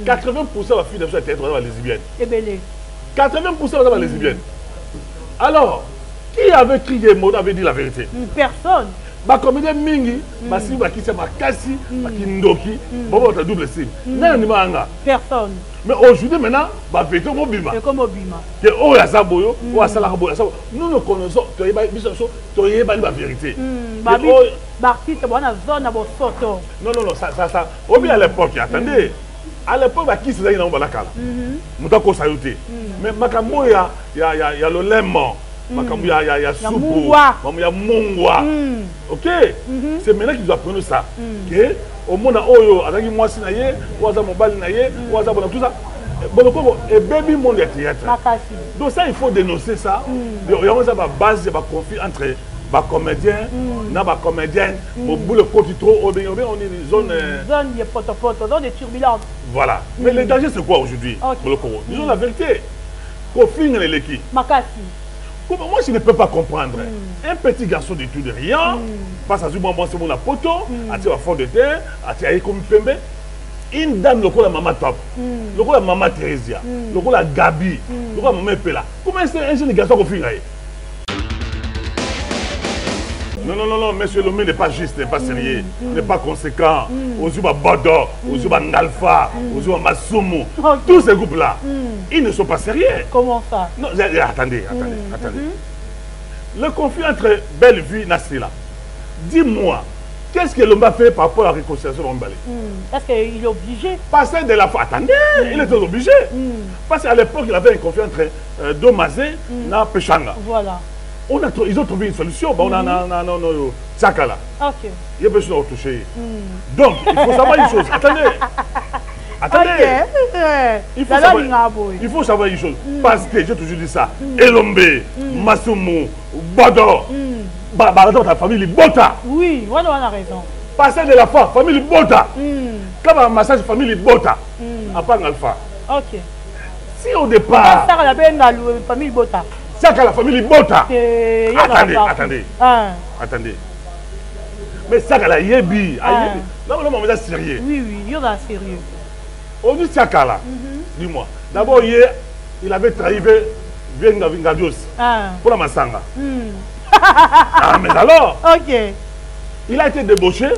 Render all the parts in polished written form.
80% de la fille de territoire lesbienne. 80% de la lesbienne. Alors, qui avait crié mot avait dit la vérité? Personne. Bah comme des mingi, bah si bah qui c'est ma kasi, bah qui ndoki, bon on a double signe. Personne. Mais aujourd'hui maintenant, bah plutôt mobima. C'est comme Obima. Que oh ya saboyo, oh ya salaboyo, nous nous connaissons, tu es la vérité. Bah si tu as zone à votre photo. Non. Au bien à l'époque, attendez. À l'époque, bah qui c'est dans la cala. Moutako saluté. Mais makambo ya le lemon. Il y a soupe, il y a mongwa. Ok? C'est maintenant qu'ils apprennent ça. Au monde, avec moi, tout ça. Et baby monde est théâtre. Donc ça, il faut dénoncer ça. Il y a une base de conflit entre les comédiens et les comédiennes. Au bout de côté trop, on est dans une zone de potopoto, zone de turbulence. Voilà. Mais le danger, c'est quoi aujourd'hui? Disons la vérité. Conflit dans les qui? Moi, je ne peux pas comprendre. Un petit garçon de tout de rien, passe à moi, c'est mon poto, à tirer à fond de terre, à tirer comme pembe. Une dame, le coup la maman top, le coup la maman Thérésia, le coup la Gabi, le coup la maman Pela. Comment est-ce un jeune garçon qu'on finit? Non, monsieur Lomé n'est pas juste, n'est pas sérieux, n'est pas conséquent. Ozuba Bodo, Ozuba Nalfa, Ozuba Masumu, tous ces groupes-là, ils ne sont pas sérieux. Comment ça? Non, attendez. Le conflit entre Bellevue et Nassila, dis-moi, qu'est-ce que l'homme a fait par rapport à la réconciliation de Mbale? Est-ce qu'il est obligé? Passer de la fois, attendez, il était obligé. Parce qu'à l'époque, il avait un conflit entre Domazé et Pechanga. Voilà. Ils ont trouvé une solution. On a Tchakala. Ok. Il y a besoin de toucher. Donc, il faut savoir une chose. Attendez. Il faut savoir une chose. Parce que j'ai toujours dit ça. Elombe, Masumu, Bodo, ta famille Bota. Oui, on a raison. Passer de la famille Bota. Comme un massage famille Bota. À part Alpha. Ok. Si au départ. Ça, la famille Bota. C'est la famille Bota. Attendez. Mais ça, la Yebi. Là, on est sérieux. Oui, il y a sérieux. On dit Tchakala. Dis-moi. D'abord, hier, il avait trahi Vingadios pour la Massanga. Mais alors, ok. Il a été débauché.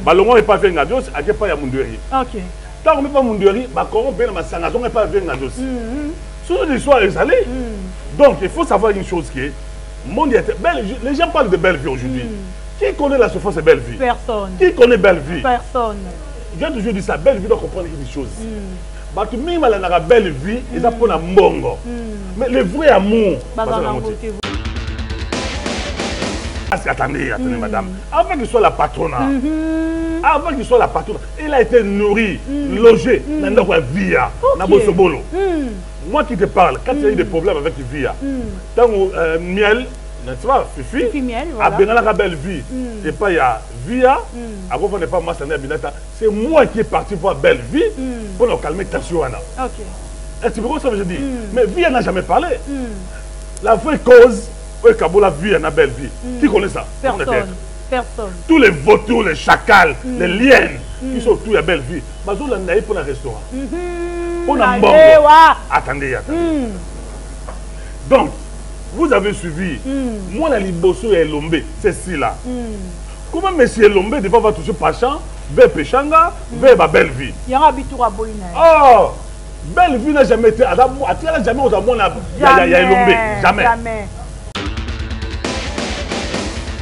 Balongo n'est pas Vingadios, il n'y a pas Yamoundoueri. Ok. Tant qu'on n'est pas Moundoueri, on n'est pas Massanga, on n'est pas Vingadios. Sur l'histoire est allée. Donc, il faut savoir une chose qui est, les gens parlent de Bellevue aujourd'hui. Qui connaît la souffrance de Bellevue? Personne. Qui connaît Bellevue? Personne. J'ai toujours dit ça, Bellevue doit comprendre une chose. Tout le monde a Bellevue, ils apprennent à Mbongo. Mais le vrai amour, attendez, madame. Avant qu'il soit la patronat, il a été nourri, logé dans la via, dans le Bolo. Moi qui te parle, quand il y a eu des problèmes avec Via, tant miel, tu vois, Fifi, à Benala Bellevue, et pas il y a Via, à quoi on n'est pas Massané Binata, c'est moi qui est parti voir Bellevue pour nous calmer Tassuana. Ok. Tu vois ce que je dis? Mais Via n'a jamais parlé. La vraie cause, c'est Kabola Via na Bellevue. Qui connaît ça? Personne. Tous les vautours, les chacals, les liènes, qui sont tous à Bellevue, mais on a pour le restaurant. On a attendez. Donc, vous avez suivi. Moi, la Liboso et Lombe, c'est ci là. Comment M. Lombe devait avoir touché Pachan, vers Pechanga, vers Bellevue? Il y a un habitant à Boïna. Oh, Bellevue n'a jamais été. Jamais aux amours, il y a Lombe. Jamais.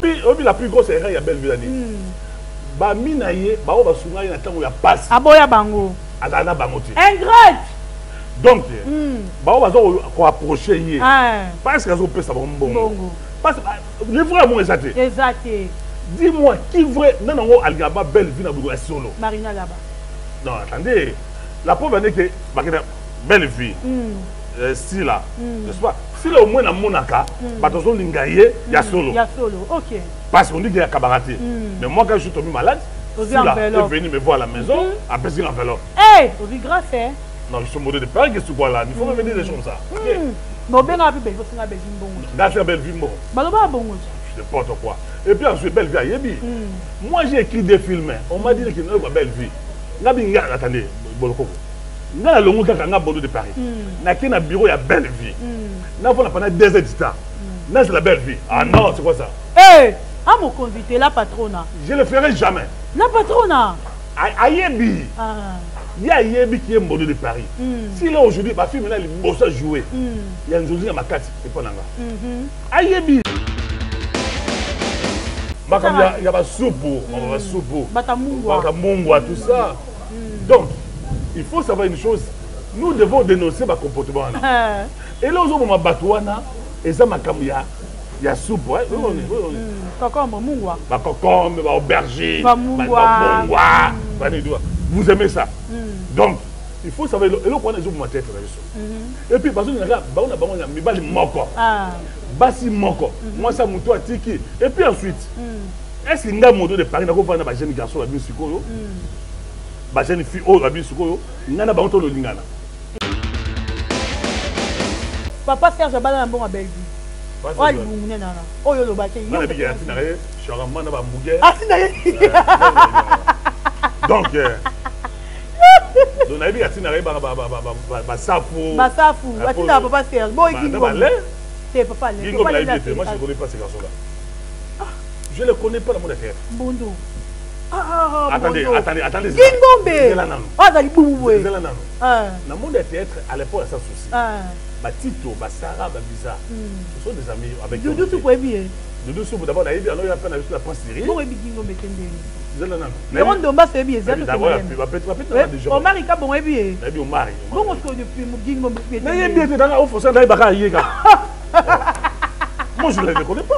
Puis, la plus grosse erreur, il y a Bellevue. Minaye, Sunga, il y a un temps où il y a passe. Aboya Bango. Ingrate. Donc, on va approcher. Parce qu'ils ont fait ça. Parce que le vrai amour est exact. Dis-moi, qui vrai. Non, Algaba, Bellevue, n'a solo. Marina Gaba. Non, attendez. La pauvre année que Bellevue, si là, n'est-ce pas? Si là au moins dans Monaka, Batozo Lingaye, il y a solo. Ok. Parce qu'on dit qu'il y a cabareté. Mais moi, quand je suis tombé malade, si là, il est venu me voir à la maison, après c'est l'enveloppe. Hé, on vit grâce, hein? Non, je suis modèle de Paris, qu'est-ce que tu vois là? Il faut revenir des choses comme ça. Bon, bien rapide, il faut faire Bellevue bon. D'accord, Bellevue bon. Bon. N'importe quoi. Et puis ensuite, Bellevue à Yebi. Moi, j'ai écrit des films. On m'a dit qu'il n'y a pas Bellevue. Attendez, Bolokoko. nga longo kaka nga Bordeaux de Paris na ki na bureau ya Belle Vie na fona pendant 2 heures du temps na c'est la Belle Vie ah non c'est quoi ça à mon convité la patrona je le ferai jamais la patrona ayebi il y a Yebi qui est Bordeaux de Paris si là aujourd'hui ma fille maintenant elle bosse à jouer il y a une journée à ma carte c'est pas nanga ayebi il y a pas soupe batamungwa tout ça donc il faut savoir une chose nous devons dénoncer ma comportement et là aux moment batouana et ça ma camia il y a soupe ouais concombre mungwa ba concombre ba aubergine ba mungwa vous aimez ça donc il faut savoir et là on est sur ma tête et puis parce que là ba on a ba mi bali moko basi moko moi ça muto atiki et puis ensuite est-ce que nga modo de Paris na ko vana ba jeune garçon ba bisiko yo ba jeune fille o ba bisiko yo ngana ba on to lo lingana papa Serge bala bon Belle Vie ouais vous nena na oyo lo ba ke yo na bi ya tinare charama na ba muge donc donc na bi ya tinare ba safu atina papa Serge boy ki c'est papa le moi je connais pas ces garçons là je le connais pas dans mon affaire Bondo attendez Gingombe azali bubuwe na monde de théâtre à l'époque ça souci Tito Sarah Babiza ce sont des amis avec Doudou tout quoi bien Doudou Soubou d'abord il y a à peine avec la presse série bon ebi Gingombe tende Zelana mais on domba c'est bien ça d'abord va peut-être déjà Omar ka bon ebi ebi Omar bon on se depuis Gingombe mais il bien dans au fond d'aller baka yeka moi je ne le connais pas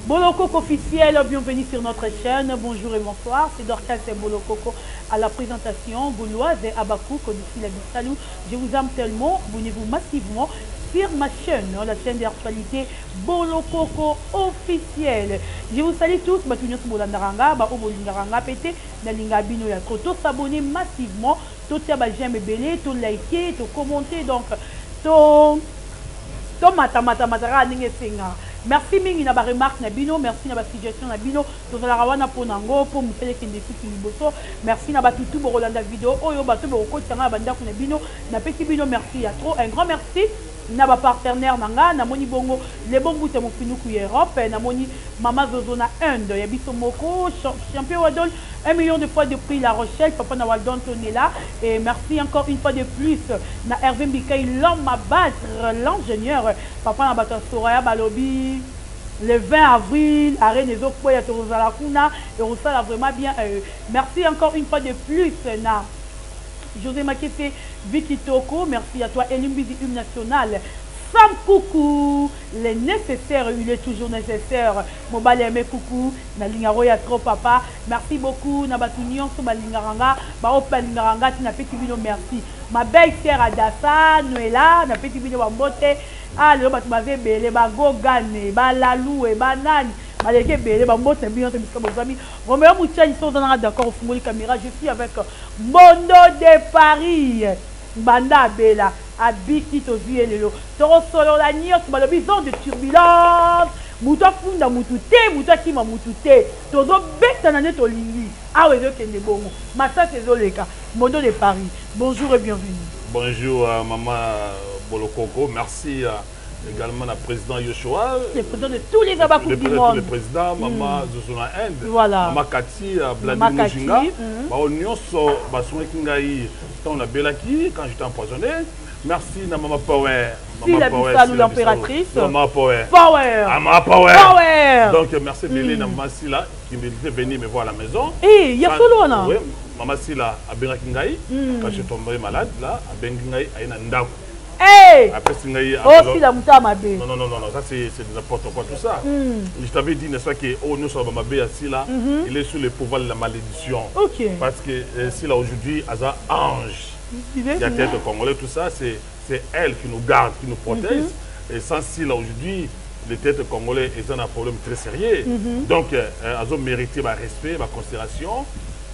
Bolokoko officiel, bienvenue sur notre chaîne. Bonjour et bonsoir. C'est Dorcas et Bolokoko à la présentation. Gauloise et Abakou, d'ici la Salou. Je vous aime tellement. Abonnez-vous massivement sur ma chaîne, la chaîne d'actualité Bolokoko officiel. Je vous salue tous. Batunios Bolandaranga, Bao Bolingaranga, Pété, Nalinga Bino ya trop. Tous s'abonner massivement. Tous j'aime belé, tous liker, tous commenter. Donc, tous matara ninge senga. Merci mingi na ba remarque na bino, merci na ba suggestion na bino, tozala rawana ponango pour musele kende fiki liboso. Merci na ba tutu bo rolanda vidéo oyo bato bo ko tanga banda ko na bino, na peki bino merci à trop. Un grand merci na ba partenaire nanga na moni bongo les bons te mo finuku Europe na moni mama Zozo na Inde ya biso moko champion Waldon 1 million de fois de prix La Rochelle papa na Waldon on est là et merci encore une fois de plus na Hervé Mbikay l'homme à battre l'ingénieur papa na bata Soraya Balobi le 20 avril arène des autres ya Torozala Kuna et on ça vraiment bien merci encore une fois de plus na José Makete, Vicky Toko, merci à toi, Elimbizi Hymne National. Sam Coucou, les nécessaires, il est toujours nécessaire. Mobile aimé coucou, Nalingaro ya trop papa. Merci beaucoup, Nabatunion, Sobalingaranga, Baopa Lingaranga, Tina Petit Vino, merci. Ma belle sœur Adassa, Noëlla, na Petit Vino Bambote, ah, le bat m'avait belé, Bagogane, Balalou et Banane. Malgré belé, Bambote, bien, mes amis. Roméo Moutia, ils sont d'accord au fond de caméra. Je suis avec Mondo de Paris. Banda Bella, Abiki Tozi Lelo. Toro solo la nios, balobi zone de turbulence. Mouta funda moutouté, mouta kima moutouté. Tozo bête en année tolingi. Ah ouais, je kende bongo. Massa c'est Zoleka. Mondo de Paris. Bonjour et bienvenue. Bonjour maman Bolokoko. Merci également la président Yoshua. Le président de tous les Abakou du monde. Le président, maman Zozona Inde. Voilà. Maman Kati, Vladimir Mujinga. Baonios, Basoué Kingaï, on a Belaki, quand j'étais empoisonné. Merci à maman Power. Si la Bissau, l'impératrice. Maman Power. Power. Maman Power. Power. Donc merci Bélé, maman Silla, qui m'était venue me voir à la maison. Eh, il y a solo là. Oui, maman Silla a bien Kingaï. Quand je suis tombé malade, là, a bien Kingaï, a une ndako. Hey! Après, oh, si la mouta ma bé. Non, ça c'est n'importe quoi tout ça. Je t'avais dit, n'est-ce pas, que oh, nous sommes ma bé assis là, il est sous le pouvoir de la malédiction. Ok. Parce que si là aujourd'hui, Aza Ange, il y a tête congolais, tout ça, c'est elle qui nous garde, qui nous protège. Et sans si là aujourd'hui, les têtes congolais, ils ont un problème très sérieux. Donc, Aza mérité ma respect, ma considération,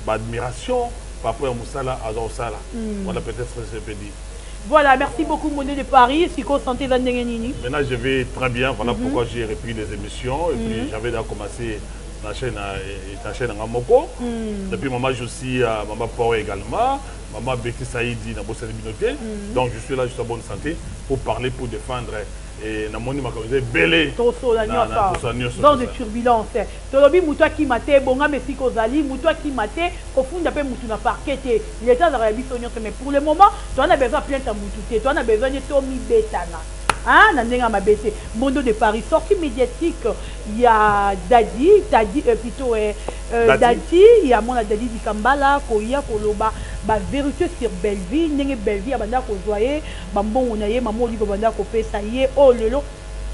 ma admiration par rapport à Moussala, Aza Osala. Voilà peut-être ce que je peux dire. Voilà, merci beaucoup, Monet de Paris. Siko Santé Zandengenini. Maintenant, je vais très bien. Voilà pourquoi j'ai repris les émissions. Et puis, j'avais déjà commencé la chaîne à Moko. Depuis, maman, je suis Maman Power également. Maman Betty Saïdi, dans Bossé Binoté. Donc, je suis là, je suis en bonne santé pour parler, pour défendre. Et na moni makamze belé dans des turbulences tolobi muto ki maté bonga mesi kozali muto ki maté kofunda pe mutu na parquet il est dans la biso nyonso mais pour le moment tu en as besoin plainte à mutu tu en as besoin de tomi betana ah na ndenga mabete Mondo de Paris sortie médiatique il y a Dadi plutôt Dadi il y a mon Dadi di Kambala koya koloba ba vérité sur Belleville ndenge Belleville abanda ko zoyer ba mbongo na ye maman olive banda ko pesa ye oh lelo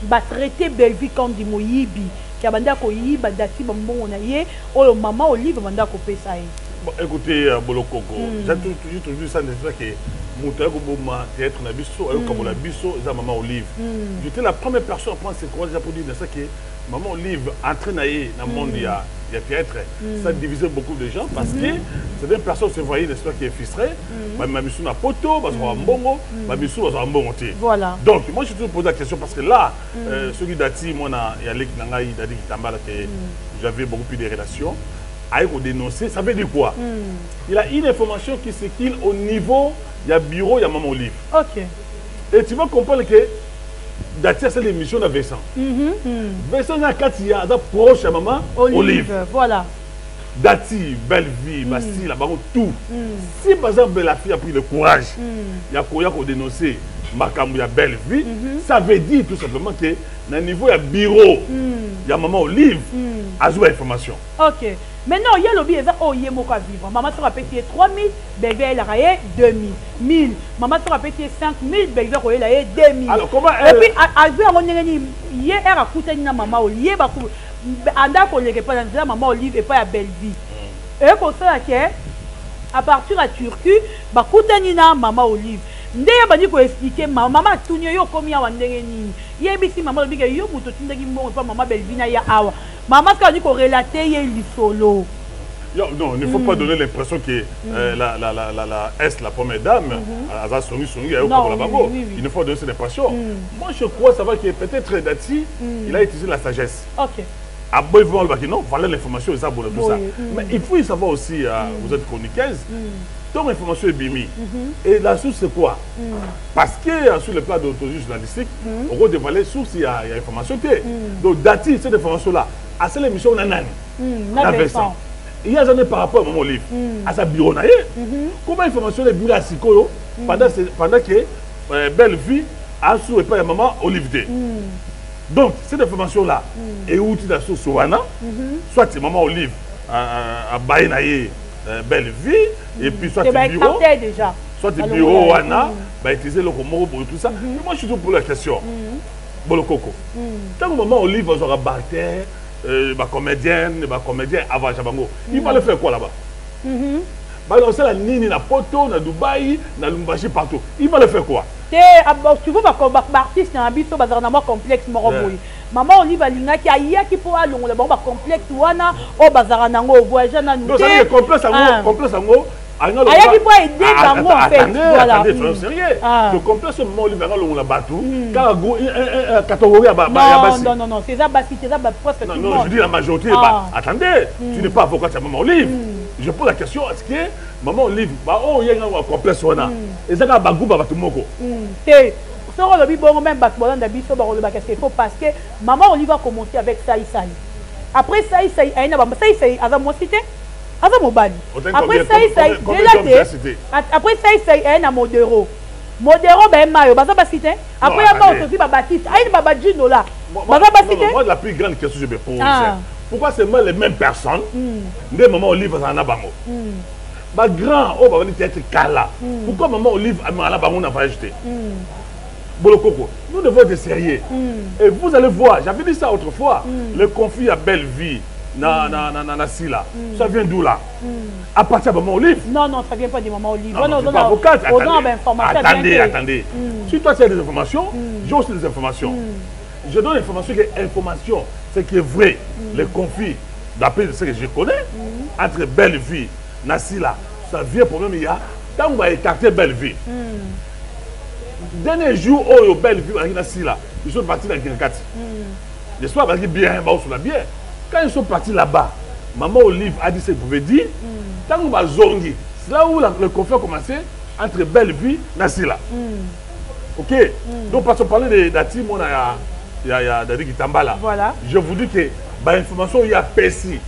ba traiter Belleville comme di moyibi ki abanda ko yiba dati ba mbongo na ye oh maman olive banda ko pesa ye. Bon, écoutez Bolokoko, j'ai toujours ça n'est que Moutaï Boma théâtre na biso ayo comme la biso za maman olive. J'étais la première personne à prendre ce courage pour dire ça que maman olive entraîné dans le monde il y a théâtre. Ça divisait beaucoup de gens parce que c'est des personnes se voyaient n'est-ce pas qui est frustré. Ma biso na poto parce qu'on a mbongo, ma biso a mbongo té. Voilà. Donc moi je te pose la question parce que là ceux qui dati moi na ya lek nangai dadi kitambala que j'avais beaucoup plus de relations. Aïe dénoncer, ça veut dire quoi? Il a une information qui circule au niveau, il y a bureau, il y a maman olive. Ok. Et tu vas comprendre que Datia c'est l'émission de Vincent. Vincent a quand il y a proche à maman olive. Voilà. Dati, belle vie, Bastille, là-bas, tout. Si par exemple la fille a pris le courage, il y a quoi dénoncer Makambu, a belle vie, ça veut dire tout simplement que dans le niveau, il y a bureau, il y a maman olive, à jouer information. Ok. Maintenant, il y a l'objet, oh, il y a mon cas vivre. Maman sera payée 3 000, bébé elle a rayé 2 000. 1000. Maman sera payée 5 000, bébé elle a rayé 2 000. Alors comment elle... Et puis, à jouer, on y a un coup de maman olive, anda ko leke pas dans maman olive et pas à belle vie. Et pour ça que à partir de Turquie, ba kutani na maman olive. Ndeye bani ko expliquer maman tunyo yo komi ya wandenge nini. Yebisi maman olive ke yo muto tindaki mbongo pa maman belle vie na ya awa. Maman ka ni ko relater ye li solo. Non, il ne faut pas donner l'impression que la S, la première dame, il ne faut donner cette impression. Moi, je crois savoir que peut-être Dati, il a utilisé la sagesse. Ok. À non, voilà l'information, tout ça. Mais il faut y savoir aussi, vous êtes chroniqueuse, ton information est bimi. Et la source, c'est quoi? Parce que sur le plan d'autologie journalistique, on va dévoiler source, il y a information. Donc, Dati, cette information-là, à cette émission, on a nani. Vincent. Il y a jamais par rapport à mon livre, à sa bureau. Comment l'information est bureau à Sikoyo pendant que belle vie a sous et pas maman Olive D. Donc, cette information-là est où tu as sous Sowana, soit c'est maman Olive à Baïnaye belle vie, et puis soit c'est bureau. Soit c'est bureau Wana, utiliser le romo et tout ça. Mais moi, je suis tout pour la question. Bolokoko. Quand maman Olive aura battu, ma comédienne, comédien avant Chabango. Il va le faire quoi là-bas? C'est la Nini, na Poto, na Dubaï, na Lumbashi, partout. Il va le faire quoi? Tu vois, artiste, il y a un bito, un complexe, maman Olive Alinga qui a hier qui pourra le complexe, wana, au bazar nango, voyage na nous. Donc ça le complexe en gros. Aya qui peut aider Bango en fait. Voilà. Attendez, soyons sérieux. Le complexe maman Olive Alinga, on l'a battu. Car un catégorie non, c'est ça, c'est ça, presque tout le monde. Non, je dis la majorité. Attendez, tu n'es pas avocat de maman Olive. Je pose la question, est-ce que maman Olive, oh, il y a un complexe, et ça va bagou, tout le monde. Même parce que maman Olive a commencé avec Saï. Après Saï, après Saï, il y a Modero. Modero, ben Mayo, cité. Après, il y a aussi Baptiste. Il y a Babadjino là. Moi, la plus grande question que je me pose, pourquoi c'est les mêmes personnes, des mamans Olive en Abango? Ma grand, oh, va venir être Kala. Pourquoi maman Olive en Abango n'a pas ajouté? Bolokoko, nous devons être sérieux. Et vous allez voir, j'avais dit ça autrefois, le conflit à belle vie. Sila. Ça vient d'où là? À partir de maman Olive? Non, ça vient pas de maman Olive. Non, non, avocate. Attendez. Si toi tu as des informations, j'ai aussi des informations. Je donne l'information qui est information, ce qui est vrai. Les conflits, d'après ce que je connais, entre belle vie, Nassila, ça vient pour même il y a, quand on va écarter belle vie. Dernier jour, oh, belle vie, ils sont partis dans le Kinkati. Les soirs, ils sont bien, bien. Quand ils sont partis là-bas, maman Olive a dit ce qu'elle pouvait dire. Tant qu'on va zongi, c'est là où le conflit a commencé entre belle vie et Nassila. Ok? Donc, parce qu'on parlait de Dati, il y a Dadi Kitambala. Voilà. Je vous dis que l'information, il y a PSI.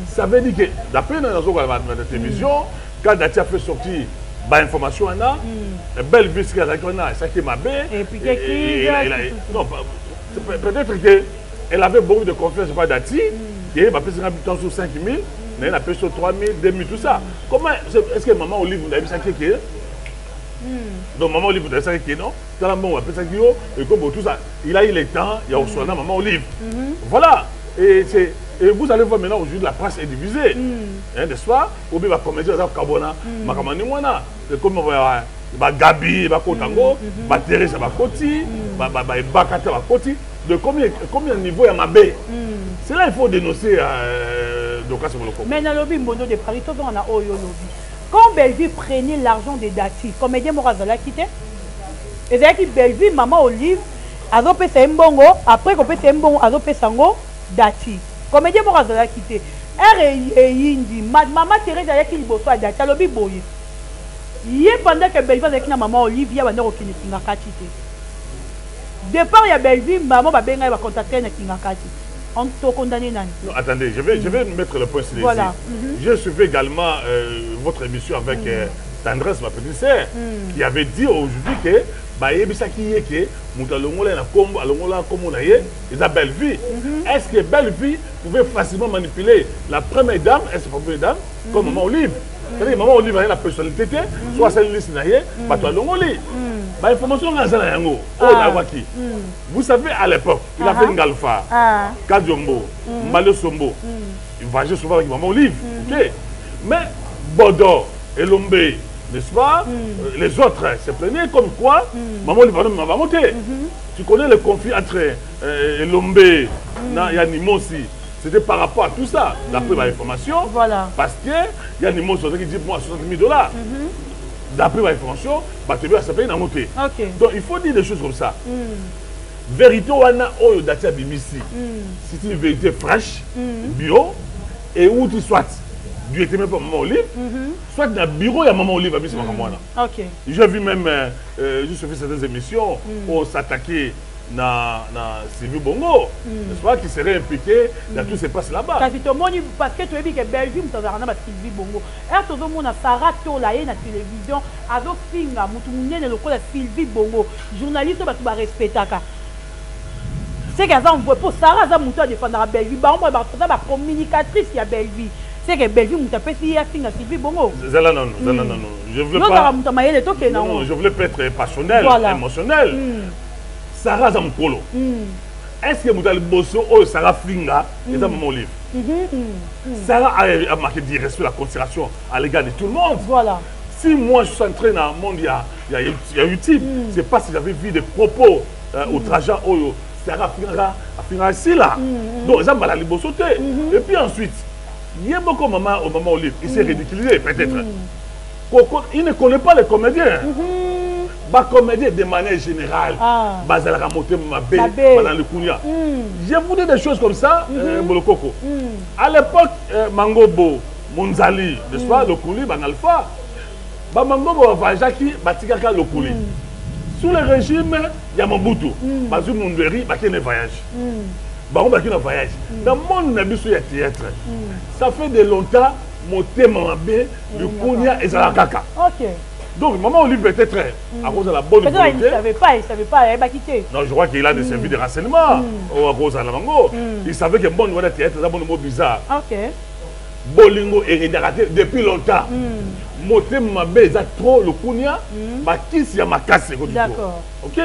Ça veut dire que, d'après la télévision, quand Dati a fait sortir l'information, belle vie, c'est ça qui est ma belle. Et puis, non, peut-être qu'elle avait beaucoup de confiance par Dati, qui a payé 5 000, elle a payé sur 3 000, 2 000, tout ça. Comment est-ce que maman Olive, vous avez vu ça qui est? Donc maman Olive, vous avez vu ça qui est, non? Quand la maman a payé ça qui est, et comme tout ça, il a eu le temps, il y a aussi maman Olive. Voilà. Et vous allez voir maintenant aujourd'hui la presse est divisée. N'est-ce pas? Ou bien la comédie, la Kabona, ma camarade Moana. Comme Gabi, Kotango, Thérèse, Koti, Bakata, Koti. De combien de niveaux il y a ma baie? C'est là qu'il faut dénoncer Doka Soboloko. Mais dans le lobby, Mono de Paris, on a Oyo Lobby. Quand Bellevue prenait l'argent de Dati, comédien Morazala quitté, et c'est que Bellevue, maman Olive, a repé Sembongo, après qu'on peut Sembongo, a repé Sango, Dati. Comédien Morazala quitté. Yindi, maman Thérèse a qui bosse à Dati, lobby boy. Hier pendant que Bellevue avec la maman Olive, il y a un autre qui n'a pas quitté. Départ, il y a Bellevue, maman va bien contacter Nakingakati. On t'a condamné. Non, attendez, je vais mettre le point sur les voilà. J'ai suivi également votre émission avec Tendresse, ma petite sœur, qui avait dit aujourd'hui que est-ce que Bellevue pouvait facilement manipuler la première dame, est-ce que la première dame, comme maman Olive? C'est-à-dire maman Olive a la personnalité, soit c'est une liste, vous savez, à l'époque, il a fait une Galfa, Kadiombo, Mbalo Sombo. Il voyageait souvent avec maman Olive. Mais Bodo et Lombe, n'est-ce pas? Les autres se plaignaient comme quoi maman Olive va monter. Tu connais le conflit entre Lombe et Yanimosi. C'était par rapport à tout ça, d'après ma information. Voilà. Parce que Yanimosi qui dit moi 60 000 $. D'après ma information, ça paye dans monter. Donc il faut dire des choses comme ça. Vérité wana oyo dati abimisi. C'est une vérité fraîche, bio, et où tu sois, du était même pas maman Olive, soit dans le bureau il y a maman Olive abimisi makamwana. J'ai vu même, juste fait certaines émissions, où on s'attaquait na Sylvie Bongo, n'est-ce pas, qui serait impliqué dans tout ce qui se passe là-bas. Parce que tu as dit que Bellevue, tu as dit Sylvie Bongo. Et tu as dit que Sarah Tola na télévision, avec Finga, tu as dit que Sylvie Bongo, journaliste, tu vas respecter. C'est que ça, on voit pour Sarah, ça, tu as défendu Bellevue. On va la communicatrice qui a Bellevue. C'est que Bellevue, tu as fait Sylvie Bongo. Non, je voulais pas. Non, je voulais pas être passionnel, émotionnel. Sarah Zamkolo. Est-ce que vous avez bossé au Sarah Finga et dans mon livre? Sarah a marqué du respect, la considération à l'égard de tout le monde. Voilà. Si moi je suis entré dans le monde, il y a YouTube, c'est pas si j'avais vu des propos outrageants au Sarah Finga ici là. Donc, ça m'a la sauté. Et puis ensuite, il y a beaucoup de mamans au moment Olive, il s'est ridiculisé peut-être. Il ne connaît pas les comédiens. Bah, comédien de manière générale, Bazala Ramoté, Mabé, Madame le Kounia. J'ai voulu des choses comme ça, Bolokoko. À l'époque, Mangobo, Monzali, n'est-ce pas, le Kouli, Banalfa, Mangobo, Vajaki, Batigaka, le Kouli. Sous le régime, il y a Mobutu, Bazou Munderi, Bakine voyage. Baron Bakine voyage. Dans mon monde, il y a théâtre. Ça fait de longtemps, mon thème Mabé, le Kounia et Zalakaka. Donc, maman Olive peut-être, à cause de la bonne volonté. Il ne savait pas, elle va quitter. Non, je crois qu'il a des services de renseignement à cause de la mango. Il savait que bon niveau de théâtre, c'est un bon mot bizarre. Bolingo est raté depuis longtemps. Moté Mabé, ça trop le Kounia, qui s'y a ma casse. D'accord. Ok.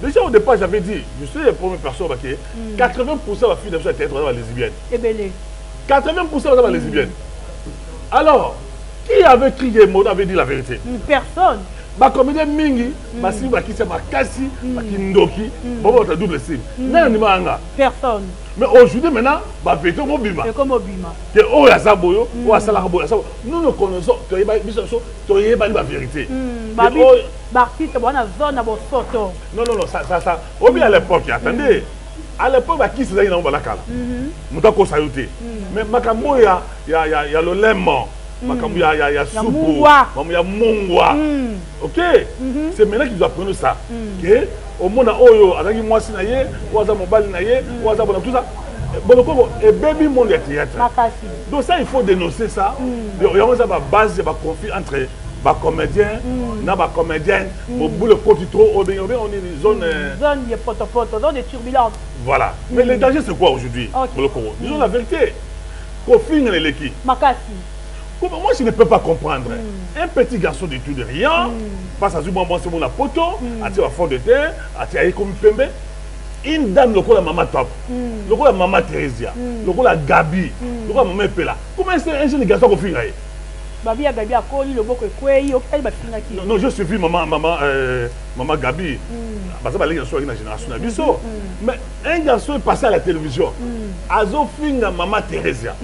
Déjà au départ, j'avais dit, je suis la première personne qui 80% de la fille de la théâtre dans la lesbienne. 80% dans la lesbienne. Alors, qui avait crié, avait dit la vérité? Personne. bacomédien mingi basi bakisa makasi bakindoki bon ta double signe nani manga personne. Mais aujourd'hui maintenant ba veto mobima c'est comme obima que o ya saboyo o asala boyo sabo nous nous connaissons toyeba biso toyeba la vérité babi bartiste bona zone na bosoto non ça obi à l'époque attendez à l'époque bakisa za ina balakala mutako saluté mais makambo ya le lemon makambo ya soupe makambo ya mongwa OK c'est maintenant qu'ils apprennent ça que au monde oyo azaki mwasi na ye waza mobali na ye waza bona tout ça bon et baby monde ya théâtre donc ça il faut dénoncer ça il y a ça base de conflit entre ba comédien na ba comédienne au bout le côté trop on est une zone de potopoto zone de turbulence voilà mais le danger c'est quoi aujourd'hui disons la vérité conflit dans les qui makasi. Moi, je ne peux pas comprendre. Un petit garçon de tout de rien, passe à ce moment, c'est mon apoto, à tirer à fond de terre, à tirer comme pembe. Une dame, le coup la maman top, le coup la maman Thérésia, le coup la Gabi, le coup la maman Pela. Comment est-ce un jeune garçon qu'on finit? Babi a Gabi a connu le boko kwei, au fait, non, je suis maman Gabi. Parce que les gens sont une génération d'abissaux. Mais un garçon est passé à la télévision. Azo finga maman Thérésia.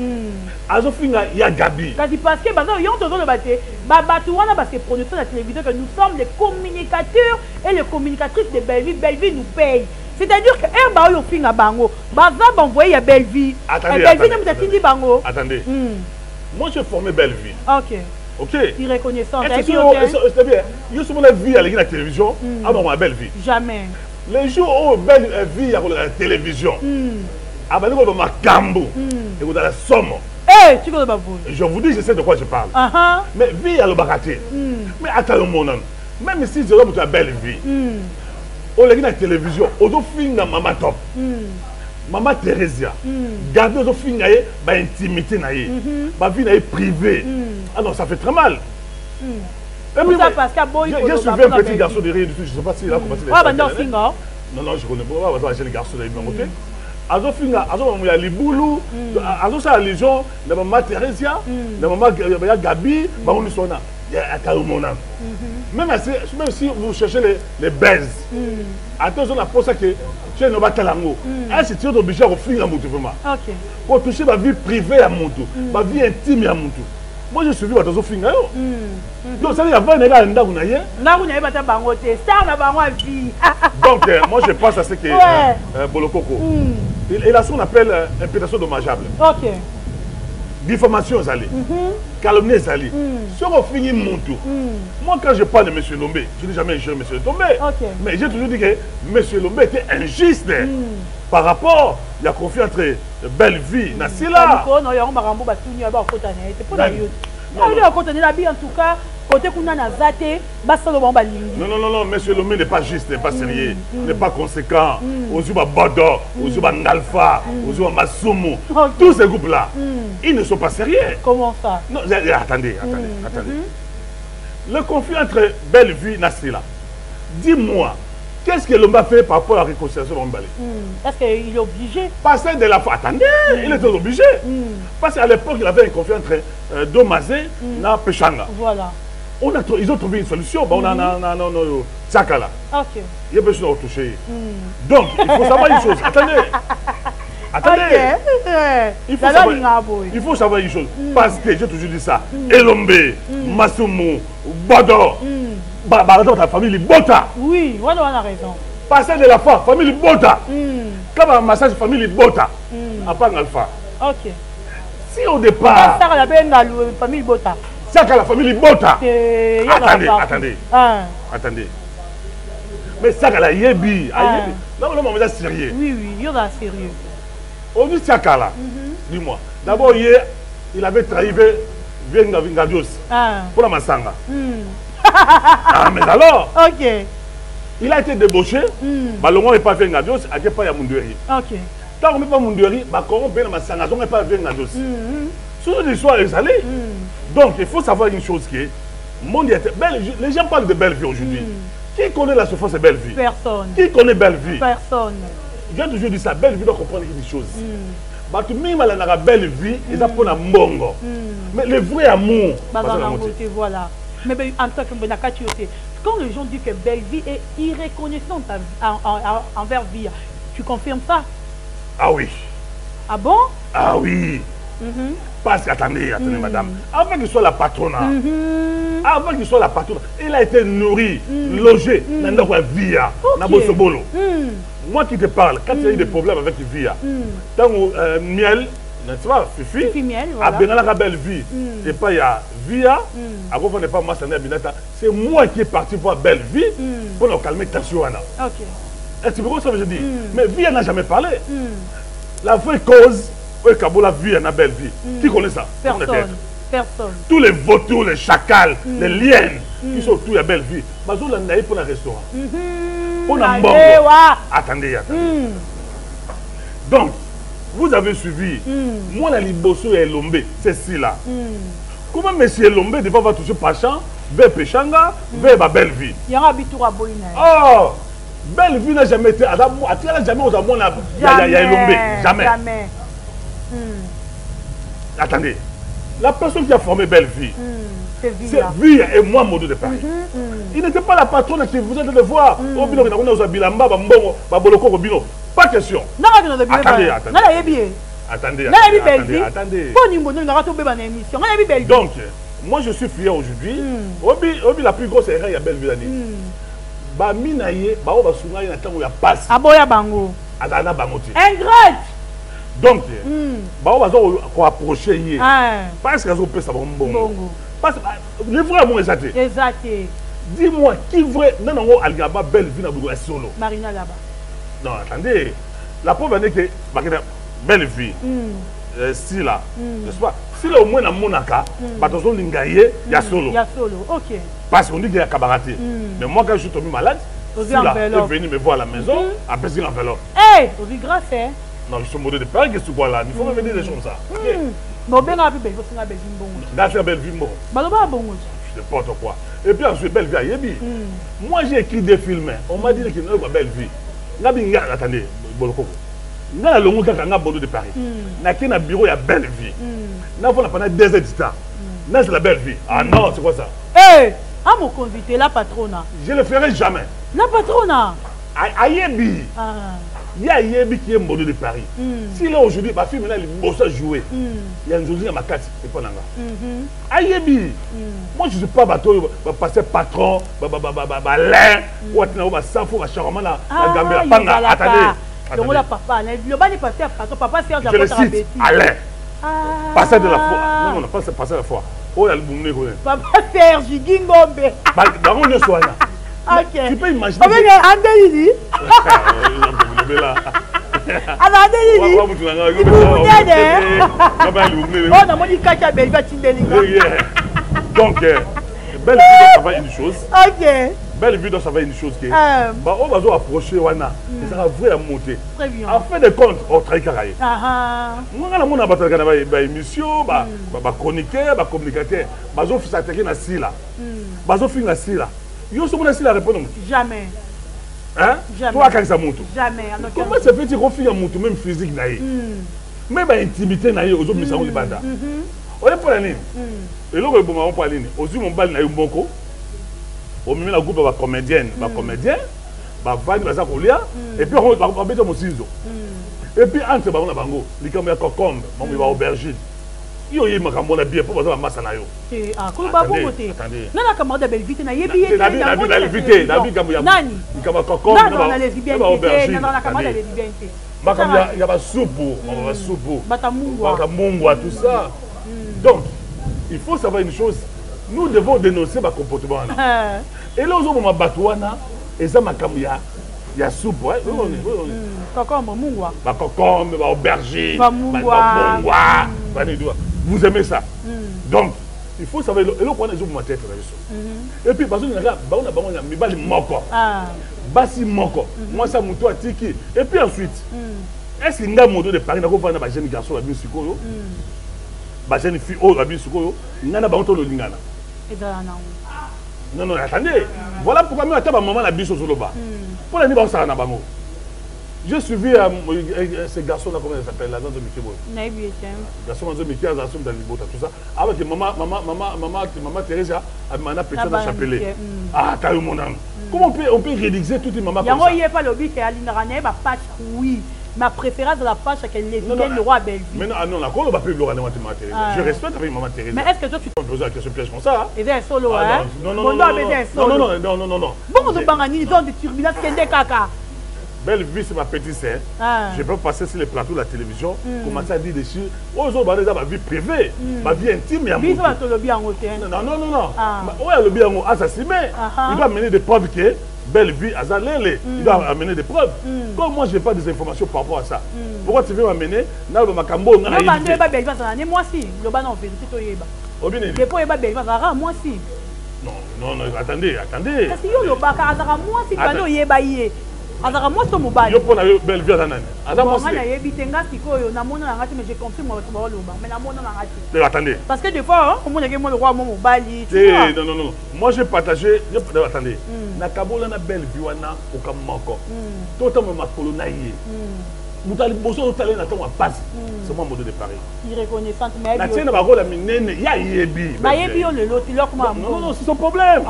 Azo finga ya Gabi. Parce que maintenant ils ont toujours le batté. Babatouana parce que producteurs de la télévision que nous sommes les communicateurs et les communicatrices de Belleville. Belleville nous paye. C'est-à-dire que un baou finga bango, baza envoyer à Belleville. Attendez. Belleville bango. Attendez. Moi, j'ai formé Belleville. Ok. Irreconnaissant. C'est bien. Je suis la vie à la télévision. Ah non, ma Belleville. Jamais. Les jours où Belleville à la télévision. Ah ben, nous ma Gambo. Et vous avez la somme. Eh, tu connais pas vous. Je vous dis, je sais de quoi je parle. Mais vie à le baraté. Mais attends mon nom. Même si je dois à Belleville. On l'a dit à la télévision. On doit finir dans Maman Top. Maman Thérésia, garder aux filles ba intimité naïe, ba vie naïe privée. Ah non, ça fait très mal. Ça parce qu'à boy. J'ai suivi un petit garçon de rire, je sais pas s'il a commencé. Non, je connais pas. J'ai les garçons de rire. Azo finga, azo maman ya libulu, azo sa religion, la maman Thérésia, la maman Gabi, ba on sona. Même si vous cherchez les baises, attention à pour ça que tu es pas talango. C'est obligé à offrir à Moutou vraiment. Pour toucher ma vie privée à Moutou, ma vie intime à Moutou. Moi je suis venu à ton finga. Donc ça veut dire avant d'aller dans une ailleurs. Là vous n'avez pas ta bangote, star na bango à vie. Donc moi je pense à ce que Bolokoko. Et là ce qu'on appelle imputation dommageable. OK. Diffamation Zali, calomnie Zali. Si on finit mon tour, moi quand je parle de M. Lombe, je n'ai jamais injuré M. Lombe. Mais j'ai toujours dit que M. Lombe était injuste par rapport à la confiance entre Belleville et Nassila. En tout cas, côté qu'on a nazate, non, monsieur Lomé n'est pas juste, n'est pas sérieux, n'est pas conséquent. Ozuba Bodo, Ozuba Nalfa, Ozuba Masumu, tous ces groupes-là, ils ne sont pas sérieux. Comment ça? Non, attendez. Le conflit entre Belleville et Nassila, dis-moi, qu'est-ce que l'homme a fait par rapport à la réconciliation de Mbalé? Est-ce qu'il est obligé? Passer de la fois, attendez, il était obligé. Parce qu'à l'époque, il avait un conflit entre Domazé et Pechanga. Voilà. Ils ont trouvé une solution. On a Tchakala. Ok. Il y a besoin de retoucher. Donc, il faut savoir une chose. Attendez. Il faut savoir une chose. Parce que j'ai toujours dit ça. Elombe, Masumu, Bodo. Ta famille Bota. Oui, on a raison. Passer de la foi, famille Bota. Comme un massage, famille Bota. À part Alpha. Ok. Si au départ. Ça, la famille Bota. Ça, la famille Bota. Attendez. Mais ça, la Yebi. Non, on est sérieux. Oui, il y en a sérieux. On dit Tchakala. Dis-moi. D'abord, hier, il avait trahi Vengadios. Pour la Massanga. Mais alors, il a été débauché. Balongo n'est pas Vengadios, il n'y a pas Yamoundoueri. Tant qu'on n'est pas Moundoueri, on n'est pas Vengadios. C'est l'histoire est allée. Donc, il faut savoir une chose qui est, les gens parlent de Belleville aujourd'hui. Qui connaît la souffrance de Belleville? Personne. Qui connaît Belleville? Personne. J'ai toujours dit ça, Belleville doit comprendre une chose. Parce que même la Belleville, ils ont pour un mongo. Mais le vrai amour, voilà. Mais en tant que quand les gens disent que Belle Vie est irreconnaissante envers Via, tu confirmes ça? Ah oui. Ah bon? Ah oui. Parce qu'attendez, madame. Avant qu'il soit la patronne, avant qu'il soit la patronne, il a été nourri, logé dans la Via, dans Bosobolo. Moi qui te parle, quand il y a eu des problèmes avec Via, tant Miel, tu vois, Fifi, a bien la Belle Vie, et pas il y a Via, à quoi on n'est pas moi, c'est moi qui est parti voir Belle Vie pour nous calmer tension. Ok. Et tu me comprends ce que je dis? Mais Via n'a jamais parlé. La vraie cause, c'est la Vie à Belle Vie. Qui connaît ça? Personne. Personne. Tous les vautours, les chacals, les liènes qui sont autour de Belle Vie, ils ont un pour le restaurant. Pour un bon. Attendez. Donc, vous avez suivi. Moi, la Liboso et Lombe, c'est ci là. Comment M. Lombe devait toucher Pachan, vers Pechanga, vers Belle Vie? Il y a un habitant à Boïna. Oh! Belle Vie n'a jamais été. Jamais aux amours, il y a Lombe. Jamais. Attendez. La personne qui a formé Belle Vie, c'est Via et moi, Modo de Paris. Il n'était pas la patronne qui vous êtes de voir. Pas question. Attendez. Donc, moi je suis fier aujourd'hui. La plus grosse erreur, il y a Belle Vie. Ingrate. Donc, on va approcher. Parce qu'ils ont fait ça. Le vrai amour est exact. Dis-moi, qui vrai. Non, Algaba Belle Vie dans solo. Marina là-bas. Non, attendez. La preuve est que Belle Vie, si là, n'est-ce pas? Si là au moins dans Monaka, il y a solo. Il y a solo, ok. Parce qu'on dit qu'il y a cabareté. Mais moi, quand je suis tombé malade, si là, il est venu me voir à la maison, après c'est l'enveloppe. Hé, on dit grâce, hein? Non, je suis modèle de Paris, qu'est-ce que tu vois là? Il faut me dire des choses comme ça. Mais bien la Belle Vie, c'est la Belle Vie bon. Là, c'est la Belle Vie bon. Je sais pas quoi. Et puis ensuite, Belle Vie à Yebi. Moi, j'ai écrit des films. On m'a dit qu'il n'y a pas Belle Vie. Attendez, Boloko. Dans le monde de Paris, dans le bureau, il y a Belle Vie. Dans le pendant 2 heures de temps. Là, c'est la Belle Vie. Ah non, c'est quoi ça? Hé, à mon convité, la patronne. Je ne le ferai jamais. La patronne. À Yebi. Il y a Yebi qui est modèle de Paris. Si là aujourd'hui, ma fille maintenant, elle bosse à jouer. Il y a une journée à ma carte, c'est pas nanga. À Yebi. Moi, je ne suis pas bateau, passer patron, l'air, ou attendre, ça, faut ma charmant la Gambia. Attendez. Donc, là, papa, le bas n'est pas fait à patron, papa, c'est un je le cite, Alain. Passer de la foi. Non, on n'a pas passé la foi. Oh, il y a le boumé. Papa, Sergi, Gingombe. Dans le soir, ok. Tu peux imaginer. On va Andeli. Alors, Andeli. Donc, Belle Vie doit savoir une chose. Ok. Belle Vie doit savoir une chose qui est. On va approcher Wana. Et ça va vraiment monter. Très bien. En fin de compte, on travaille carré. Moi, on a une émission, un chroniqueur, un communicateur. On a fait un sila. On a fait un sila. Yo so mona sila répondre. Jamais. Hein? Jamais. Toi quand ça monte. Jamais. Comment ça fait qu'on fait un monte même physique naïe? Même intimité naïe aux autres missions de banda. On est pour la ligne. Et là on bon pour la ligne. Aussi mon bal naïe mboko. On met la groupe va comédienne, va comédien, va vendre va kolia et puis on va mettre mon ciseau. Et puis entre ba on a bango, likamba concombre, on va aubergine. Yo yi makambo na bien pour ba massa na yo. Ko ba bongo te. Nana kamada Belle Vie na yebi ye. Na Belle Vie, na bi kambo ya. Nani? Likamba concombre na lesbienne. Na kamada lesbienne. Makambo ya ba soupe, on va soupe. Batamungwa tout ça. Donc, il faut savoir une chose, nous devons dénoncer ma comportement. Et là on ma batouana et ça makambo ya soupe, ouais. Concombre mungwa. Ba concombre, ba aubergine, ba mungwa. Vous aimez ça? Donc, il faut savoir, et là, on a ma tête. Et puis, parce que nous avons moko. Basi moko. Moi, ça m'a tiki. Et puis ensuite, est-ce qu'il y a un mot de Paris, nous avons un jeune garçon, un jeune fille, il y a un lingana. Non, attendez. Voilà pourquoi nous avons un maman la biche au solo bas. Pour la nuit, on s'en a bango. J'ai suivi ce garçon-là, comment il s'appelle, là, dans le Mickey Boy. Garçon dans le Mickey, dans tout ça. Avec maman Thérèse, elle m'a appelé dans Chapelet. Ah, t'as eu mon âme. Comment on peut rédiger toute une maman comme ça? Il n'y a pas le but qu'elle a pas patch, oui. Ma préférence de la page, c'est qu'elle est le roi Bellevue. Mais non, la cour, on va plus le roi de maman Thérèse. Je respecte avec maman Thérèse. Mais est-ce que toi, tu peux poser la question piège comme ça? Et c'est solo, hein? Non. Bon, de Bangani, ils ont des turbulences, qu'elle est caca. Bellevue, c'est ma petite sœur. Je peux passer sur les plateaux de la télévision, commencer à dire dessus. Oh, ils ont ma vie privée, ma vie intime. Non. Oui, le bien assassiné. Il va mener des preuves que Bellevue, Azalele. Il va amener des preuves. Comme moi, je n'ai pas des informations par rapport à ça. Pourquoi tu veux m'amener? Non, moi si. Non, attendez. Parce que moi si, alors moi c'est mobile. Yo pona Bellevue anane. Moi na yebitenga sikoyo na mona ngati mais j'ai compris moi ba loba mais na mona ngati. Attendez. Parce que des fois on mona ke moi le roi mobile. Non. Moi j'ai partagé, attendez. Na Kabola na Bellevue wana okamako. Toto ma makolonaye. Mutali boso tali na tango passe. C'est moi modèle de Paris. Irreconnaissante mais na tiena ba rola minene ya yebi. Ba yebi yo le lot comment. Non, c'est son problème.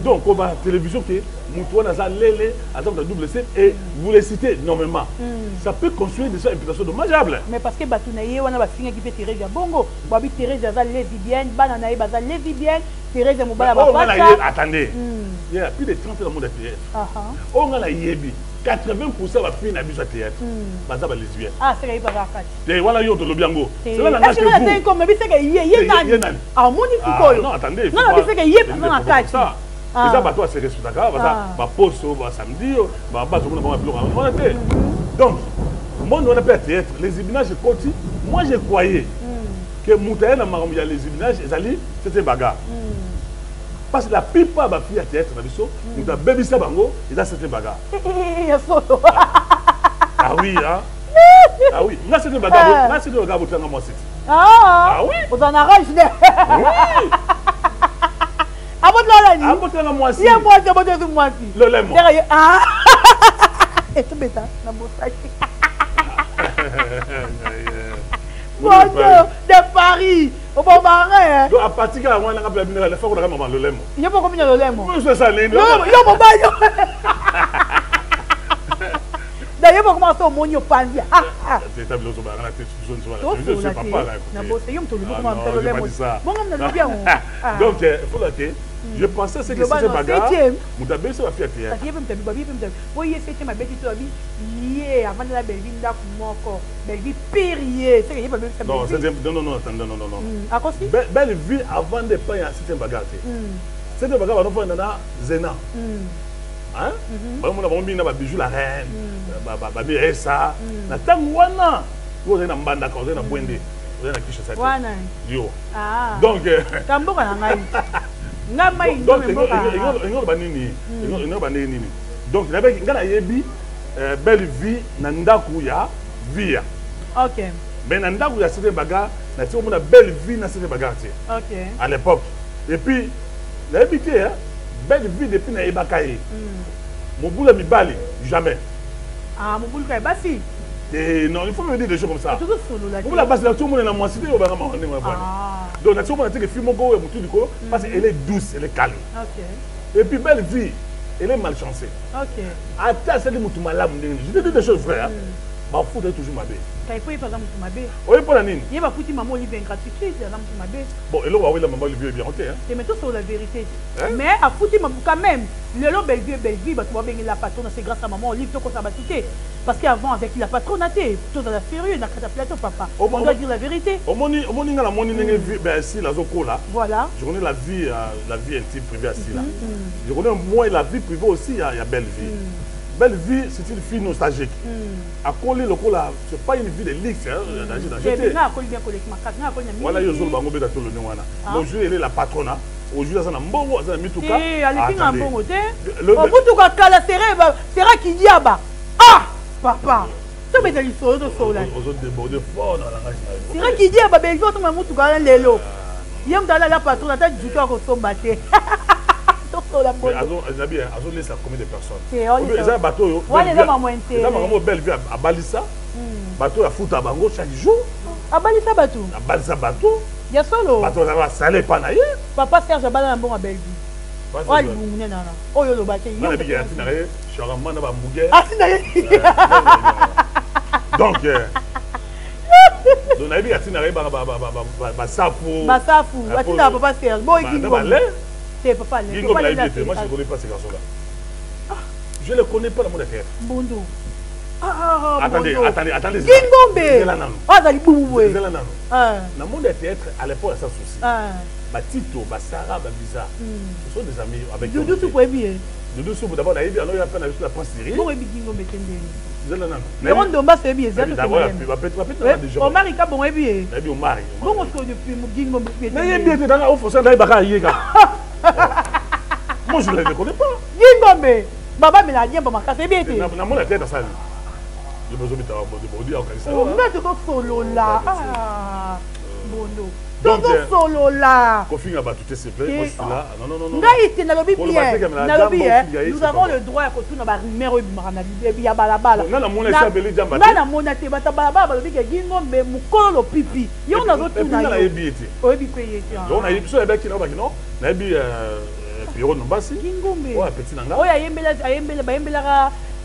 Donc on va télévision qui Moutouana Lélé, attends, double C, et vous les citez normalement. Ça peut construire des imputations dommageables. Mais parce que Batounaye, on a fini qui fait Thérèse Bongo, Babi Thérèse a lesbienne, Bananaï Baza lesbienne, Thérèse Moubala Baba. Attendez, il y a plus de 30 dans le monde de théâtre. On a la Yebi, 80% va finir à bus à théâtre. Baza lesbienne. Ah, c'est qu'il va à 4. Et voilà, yo, le biango. C'est là la nation. C'est comme, mais c'est qu'il y a. Ah, mon Foucault. Non, attendez. Non, c'est qu'il y a à 4. Et ça, toi, c'est respecté. Posto, samedi, donc, moi, on appelle théâtre. Les ibinages, moi, je croyais que Moutaï, les ibinages, c'était bagarre. Parce que la plupart des filles à théâtre, nous avons baby sabango, ils ont cette bagarre. Ah oui, hein? Ah oui, là, c'est une bagarre. Là, c'est une bagarre. Ah oui? Vous en arrangez? Oui! Moi aussi. Le lait. Ah. Et tout bêta. De Paris. Au bon marin. À partir de là, on a appelé le fort de le lait. Il y a pas combien de lait. Oui, c'est ça. D'ailleurs, on commence au monio pandia. C'est établi au bar. Donc, il faut l'arrêter. Je pensais que c'était bagarre. Moutabe, ça va faire théâtre. Oui, c'était ma bête. Avant de la Bellevue, Bellevue périer. Non, non. À quoi si? Bellevue, avant de pas y avoir cette bagarre. Cette bagarre, on va faire Zena. Hein? On a mis un bijou la reine, babi Essa. Na tangwana. Vous avez un banda, vous avez un bwende, vous avez un kiche yo. Donc, Kamboka na ngai. Donc, donc, Bellevue na ndaku ya via. OK. Mais na ndaku ya cette bagarre, na ti on a Bellevue na cette bagarre. OK. À l'époque. Et puis, la habité hein, Bellevue depuis na Ebakaye. Moboula Mibali, jamais. Ah, Moboula Bassi. Non, il faut me dire des choses comme ça. Moboula Bassi, tout le monde est dans cité au Barama. Donc, la chose que film parce qu'elle est douce, elle est calme. Et puis, Bellevue, elle est malchancée. Attends, c'est des moutons malades. Je te dis des choses, frère. Bah, faut toujours ma bête. Il faut y passer ma bête. Oui, pour la nine. Il va foutre maman Olivier ingratitude, ma bête. Bon, et là, oui, la maman Olivier est bien rentrée. C'est mais tout sur la vérité. Mais à foutre quand même, le lot Bellevue, bah, tu vois bien la patronne, c'est grâce à maman Olivier qu'on s'est cité. Parce qu'avant, avec la patronne, tout dans la sérieux, dans la plateau, papa. On doit dire la vérité. Au moins, la monnaie n'est pas si la zoko là. Voilà. Je connais la vie intime privée assis là. Je connais moi la vie privée aussi, il y a Bellevue. Bellevue, c'est une fille nostalgique. À coller le col là, c'est pas une vie de luxe. Voilà, il y a un bango bédato le nom. Aujourd'hui, elle est la patronne. Aujourd'hui, elle est en bongo, elle est en mituka. Elle est en bongo. Au bout de quoi, la sera qui y a bas. Ah, papa. Tu mets des choses de sol là. Aux autres débordés fort dans la rage. C'est vrai qui dit à Bellevue, tu m'as moutou quand elle est là. Il y a la patronne, tu as dit que tu as battu. la bonne. Mais Azo laisse combien de personnes? C'est on les bateaux. Ouais, les hommes moins intérêt. Les hommes belle vie à Balissa. Bateau à foot à Bango chaque jour. À Balissa bateau. À Balissa bateau. Il y a solo. Bateau va saler pas naïe. Papa Serge Abala un bon à belle vie. Oh, il boum nana. Oh yo le baquet. On a dit qu'il y a tinaré, Charaman na ba mougué. Ah tinaré. Donc on a dit à tinaré ba safou. Ba safou. Atina papa Serge. Bon il Gingo. C'est papa le. Gingo la vie. Moi je ne connais pas ces garçons là. Je ne connais pas le monde de terre. Bondo. Attendez. Gingombe. Ah, ça dit bouboué. Dans le monde de théâtre, à l'époque, ça souci. Tito, Sarah, Biza, ce sont des amis avec Doudou Soupouébi. Doudou Soupou, d'abord, on a eu à peine avec la pastillerie. Bon, Gingombe, mais on doit se bien, c'est ça. Omar, il a bon ébié. Omar. Bon, on se depuis Gingombe. Mais il y a bien dans la offre, ça n'a pas eu. Moi, je ne le connais pas. Gingombe. Baba, mais la diable, ma casse est bien. Dans mon tête, ça. Je me suis dit, on a de solo là. Ah, Bondo. Donc, solo là. Kofi n'a pas tout s'il vous plaît. Non. Nous avons le droit à continuer à numéro de balabala.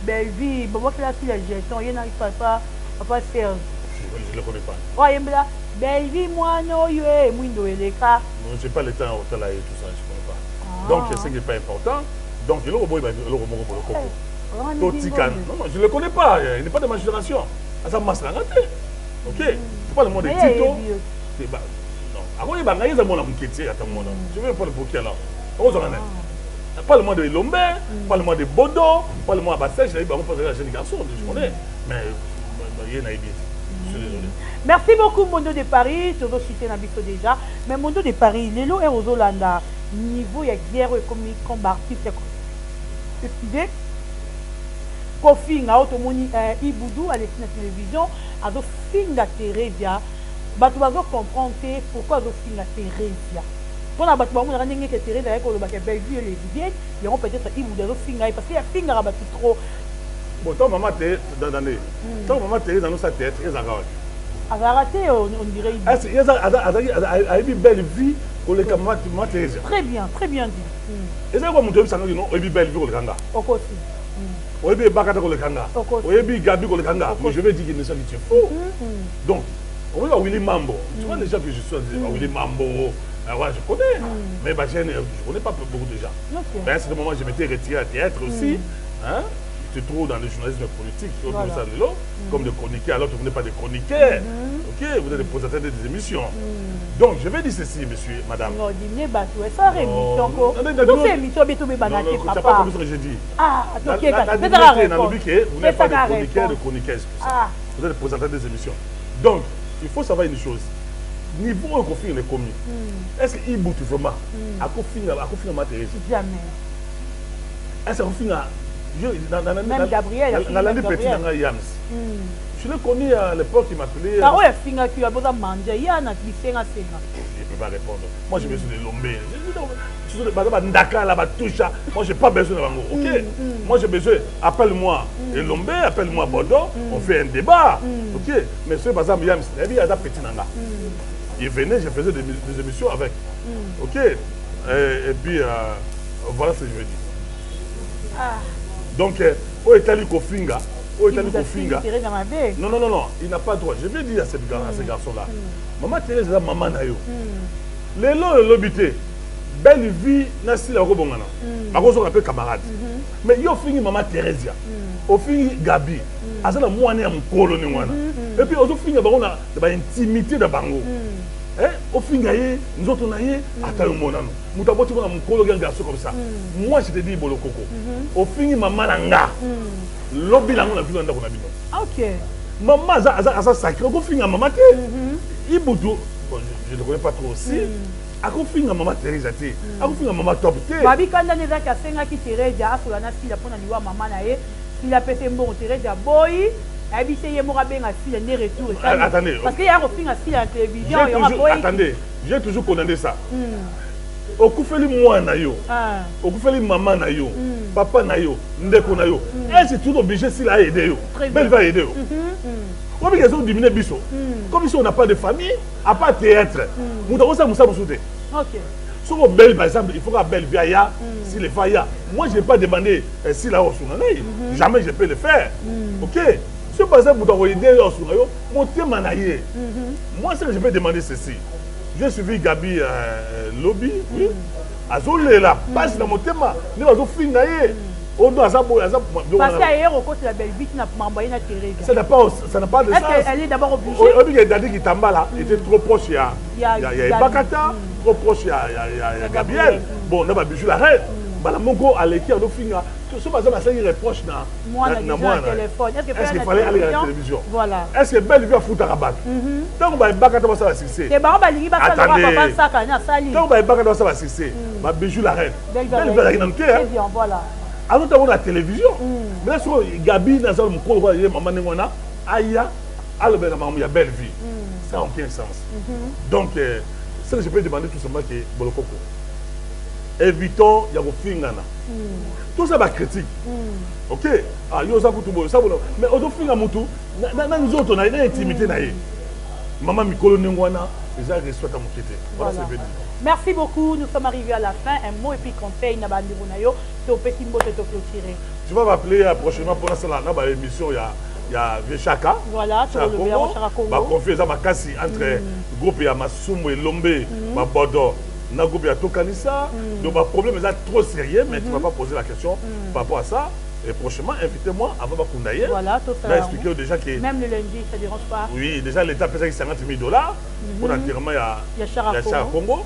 Belvi, bon, moi, la gestion, il y a papa Serge. Je ne le connais pas. Ouais, Belvi, moi, non, il est Mwindo et les cas. Non, je n'ai pas le temps au hôtel et tout ça, je ne connais pas. Donc, c'est ce qui n'est pas important. Donc, il est au bout de le non, je ne le connais pas. Il n'est pas de ma génération. Ça m'a raté. Ok? C'est pas le monde de Tito. Non. Avant, il y a des gens qui ont je vais pas le bouquet là. Pas le monde de Lombe, pas le monde de Bodo, pas le monde de Bassèche, je vais jeune garçon, je connais. Mais il y a je suis désolé. Merci beaucoup, Mondo de Paris. Je vais citer Nabito déjà. Mais Mondo de Paris, Lelo et Rosolanda, niveau, il y a guerre économique comme artiste. Excusez. Kofi, Automoni, Iboudou, à la télévision, à Finga Teresia. Tu vas comprendre pourquoi Finga Teresia. Pour la bâtiment, on a dit que Thérèse avec le bac belle vie et les vides, ils ont peut-être ils voudraient finir parce qu'il y a finir à battre trop. Bon, ton maman t'es dans l'année. Ton maman t'es dans sa tête, ils ont raté. Elle a raté, on dirait. Elle a eu une belle vie pour les camarades de Thérèse. Très bien dit. Et c'est quoi mon Dieu, ça nous dit non, elle a eu une belle vie pour le Kanga. Au côté. Elle a eu Bakata pour le Kanga. Elle a eu Gabi pour le Kanga. Mais je vais dire qu'il ne s'agit pas fou. Donc, on va Willy Mambo. Tu vois les gens que je suis Willy Mambo. Ouais, je connais, mais je ne connais pas beaucoup de gens. Mais à ce moment, je m'étais retiré à théâtre aussi. Je te trouve dans le journalisme politique, comme des chroniqueurs, alors que vous n'êtes pas des chroniqueurs. Ok, vous êtes des présentateurs des émissions. Donc, je vais dire ceci, monsieur, madame. Non, dis-moi, ça émission. Vous faites émission, bientôt, mais banane, papa. Tu n'as pas compris ce que j'ai dit. Ah, ok, vous n'êtes pas des chroniqueurs, de chroniqueurs. Vous êtes des présentateurs des émissions. Donc, il faut savoir une chose. Niveau où on est commis. Est-ce qu'il bout vraiment à confiner ma Thérèse? Jamais. Est-ce qu'on finit même Gabriel dans l'année petit dans Yams. Je l'ai connu à l'époque, il m'appelait. Ah ouais, finga qui a besoin de manger, il y a un qui fait un sénat. Je ne peux pas répondre. Moi je me suis de Lombé. Je suis de Dakar là-bas toucha. Moi j'ai pas besoin de Bango. OK. Moi j'ai besoin appelle-moi et Lombé, appelle-moi Bordeaux, on fait un débat. OK. Mais ce par exemple Yams, il y a un petit nanga. Il venait, je faisais des émissions avec. Ok. Et puis, voilà ce que je veux dire. Donc, où est allé Kofinga? Où est allé Kofinga? Non. Il n'a pas le droit. Je vais dire à ces garçons-là. Maman Thérèse, c'est maman Nayo. Les lots, le lobité. Belle vie, n'a pas le droit. On appelle camarade. Mais il y a fini maman Thérèse. Au fini Gabi. À ça, moi, on est un colonie. Et puis, au fini, on a l'intimité de Bango. Au final, nous autres, on a eu à mon nom. Nous avons dit un garçon comme ça. Moi, je te dis, Bolo Coco. Au final, maman langa. Lobby langa, on a vu un d'accord. Ok. Maman, ça sacré. Au final, maman, il boutou. Je ne connais pas trop aussi. A confiner maman Thérèse ati. A confiner maman top té. Babi kanda neza ka senga ki Thérèse a so na sila pona liwa maman na ye. Il a pété bon Thérèse a boy. Attendez. Parce qu'il y a un film à la télévision. Attendez, j'ai toujours condamné ça. okufeli mwana yo okufeli maman na yo papa na yo ndeko na yo est-ce tout obligé s'il a aidé yo belle va aider yo on veut qu'ils ont diminué biso comme si on n'a pas de famille à part théâtre muta ko sa musa musute OK sur belle par exemple il faut que belle via si le faya moi je n'ai pas demandé si la osuna jamais je peux le faire OK si par exemple muta ko aider osuna yo motema na ye moi ce que je peux demander ceci j'ai suivi Gabi Lobby oui azolela passe na motema ni bazofinga ye odo azabo parce que hier au côté la belle vite n'a pas envoyé na télé ça n'a pas de sens elle est d'abord obligée on dit que Dadi Kitambala était trop proche il y a Bakata trop proche il y a Gabriel bon on a bijou la reine bala moko aleki ado finga ce pas ça il reproche na moi na téléphone est-ce qu'il fallait aller à la télévision voilà est-ce que belle vient foutre à rabat donc ba Bakata ba ça va succès et ba balingi ba ça papa ça kana sali donc ba Bakata ça va succès ba bijou la reine belle vient dans terre voilà alors tu as la télévision mais là sur Gabi dans un moko quoi maman ngona aya alors maman il y a belle vie ça n'a aucun sens donc ce que je peux demander tout simplement que bolokoko évitons ya kofingana tout ça va critique OK ah yo za kutubo ça bon mais ozo finga mutu na nzoto na intimité na ye maman mikolo nengwana déjà reçoit ta mokete voilà c'est bien. Merci beaucoup, nous sommes arrivés à la fin. Un mot et puis conseil na bandi bonayo to petit mot te clôturer. Tu vas m'appeler prochainement pour ça là na émission il y a Vechaka. Voilà, sur le Chaka Congo. Ba confier ça makasi entre groupe ya Masumu et Lombe, ba Bodo. Na groupe ya Tokanisa. Donc ba problème est trop sérieux mais tu vas pas poser la question par rapport à ça. Et prochainement, invitez-moi à Baba Koundaye. Voilà, tout ça. Je vais expliquer déjà que... Même le lundi, ça ne dérange pas. Oui, déjà l'État paie $50 000 pour l'enterrement il y a Chara Congo.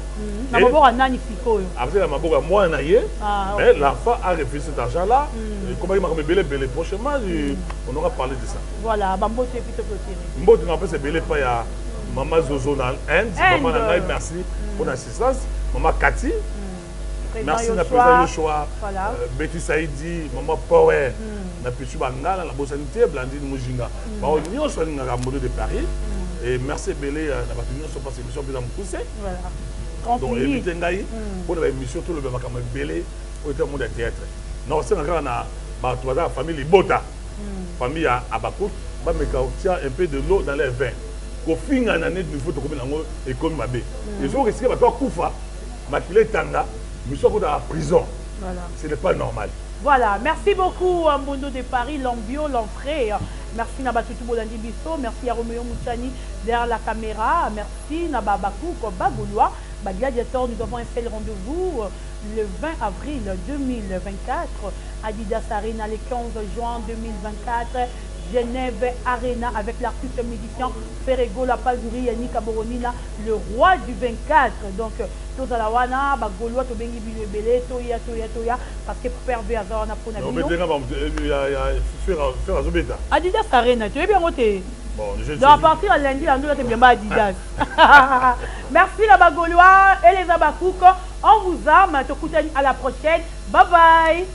Après, la Maboga, moi, mais l'enfant a refusé cet argent-là. Comme il m'a dit, belé, prochainement, on aura parlé de ça. Voilà, Bambo, c'est plutôt clôturé. Mbo, tu m'appelles, c'est belé, pas il y a Maman Zozo dans l'Inde. Maman Nangaï, merci pour l'assistance. Maman Cathy. Merci na président Yoshua, Betty Saïdi, Maman Power, na Pichu Bangala, la Bosanité, Blandine Mujinga. Bah on soit na Rambodo de Paris et merci Belé na batunion sur passe émission bien poussé. Voilà. Donc évitez ngai pour la émission tout le monde comme Belé au terme de théâtre. Non, c'est encore na ba toi la famille Bota. Famille à Abakout, ba me tient un peu de l'eau dans les vins. Ko finga na net du faut comme nango et comme mabé. Les jours risquer ba toi kufa, makile tanga. Nous sommes dans la prison. Voilà. Ce n'est pas normal. Voilà. Merci beaucoup, Mbondo de Paris, Lambio, l'entrée. Merci Nabatutu Bolandi Bisso. Merci à Roméo Mouchani derrière la caméra. Merci Nababakou Koba Goulois. Gladiator, nous avons fait le rendez-vous le 20 avril 2024. Adidas Arena le 15 juin 2024. Genève Arena avec l'artiste musicien Ferrego La Pazuri Yannick Aboronina, le roi du 24. Donc, tous à la wana, Bagoloa, Tobengi Bilebele, Toya, parce que Père Béazar, on a pour Adidas Arena, tu es bien noté. Bon, donc, à partir de lundi, on doit être bien Adidas. Merci la Bagoloa et les Abakouk. On vous aime. À la prochaine. Bye bye.